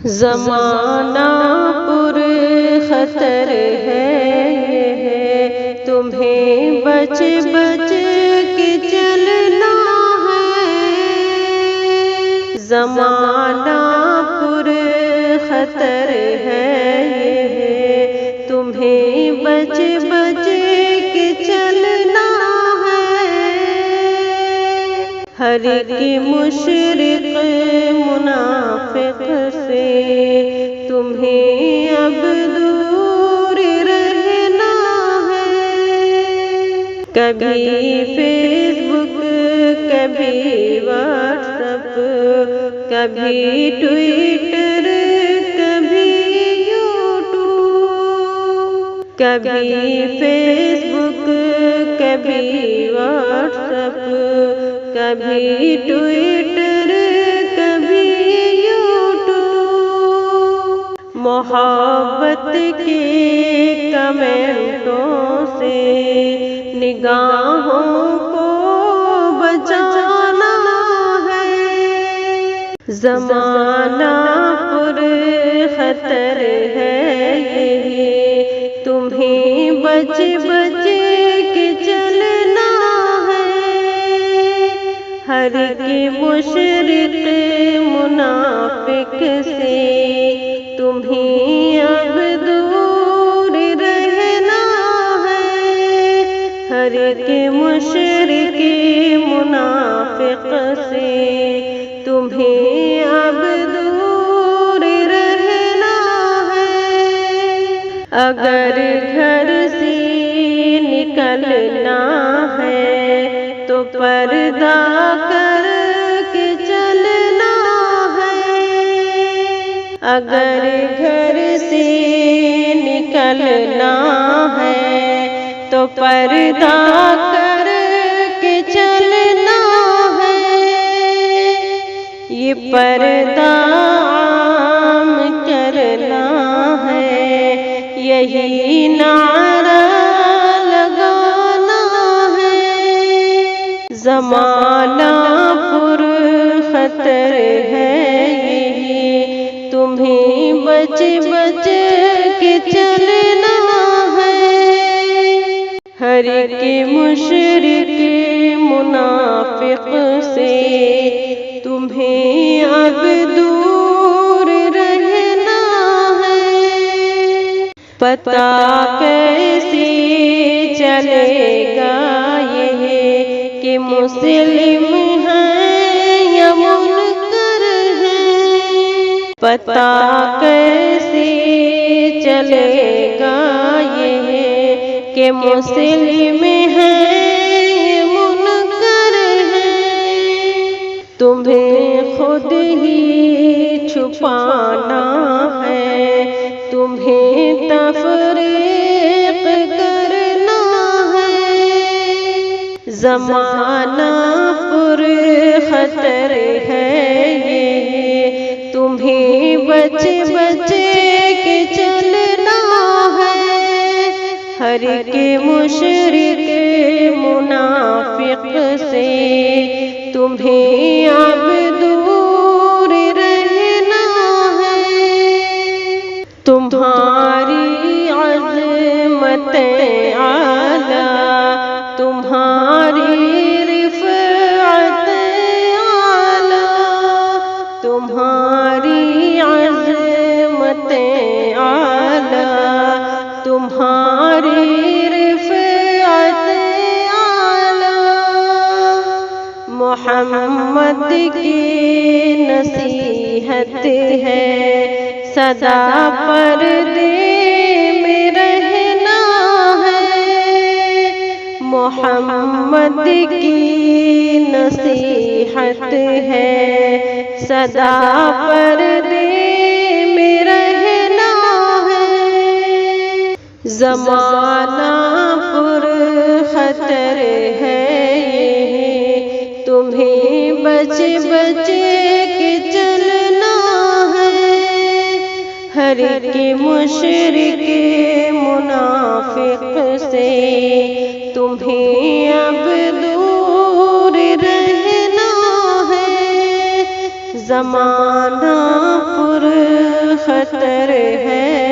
زمانہ پر خطر ہے یہ، تمہیں بچ بچ کے چلنا ہے۔ زمانہ پر خطر ہے یہ، تمہیں بچ بچ کے چلنا ہے۔ ہر ایک مشرک منافق سے تمہیں اب دور رہنا ہے۔ کبھی فیس بک، کبھی واٹس ایپ، کبھی ٹویٹر، کبھی یوٹیوب۔ کبھی فیس بک، کبھی واٹس ایپ، کبھی ٹویٹر، کبھی یوٹیوب۔ محبت کے کمنٹوں سے نگاہوں کو بچانا ہے۔ زمانہ پر خطر ہے یہ، تمہیں بچ بچ کے چلنا ہے۔ ہر ایک مشرک منافق سے تمہیں اب دور رہنا ہے۔ ہر ایک مشرک منافق سے تمہیں اب دور رہنا ہے۔ اگر گھر سے نکلنا ہے تو پردہ کر کے چلنا ہے۔ اگر گھر سے نکلنا ہے تو پردہ کر کے چلنا ہے۔ یہ پردہ عام کرنا ہے، یہی نعرہ لگانا ہے۔ زمانہ پر خطر ہے یہ، تمہیں بچ بچ کے چلنا ہے۔ ہر ایک مشرک منافق سے تمہیں اب دور رہنا ہے۔ پتہ کیسے چلے گا یہ کہ مسلم ہیں یا منکر ہیں؟ پتہ کیسے چلے گا یہ کہ مسلم ہیں یا منکر ہیں؟ تمہیں خود ہی چھپانا ہے، تمہیں تفریق کرنا ہے۔ زمانہ پر خطر ہے یہ، تمہیں بچ بچ کے چلنا ہے۔ ہر ایک مشرک منافق سے تمہیں اب دور رہنا ہے۔ تمہاری عظمت اعلیٰ، تمہاری رفعت اعلیٰ، تمہاری عظمت اعلیٰ، تمہاری رفعت اعلیٰ۔ محمد کی نصیحت ہے، سدا پردے میں رہنا ہے۔ محمد کی نصیحت ہے، سدا پردے میں رہنا ہے۔ زمانہ پر خطر ہے یہ، تمہیں بچ بچ کے چلنا ہے۔ ہر ایک مشرک منافق سے تمہیں اب دور رہنا ہے۔ زمانہ پر خطر ہے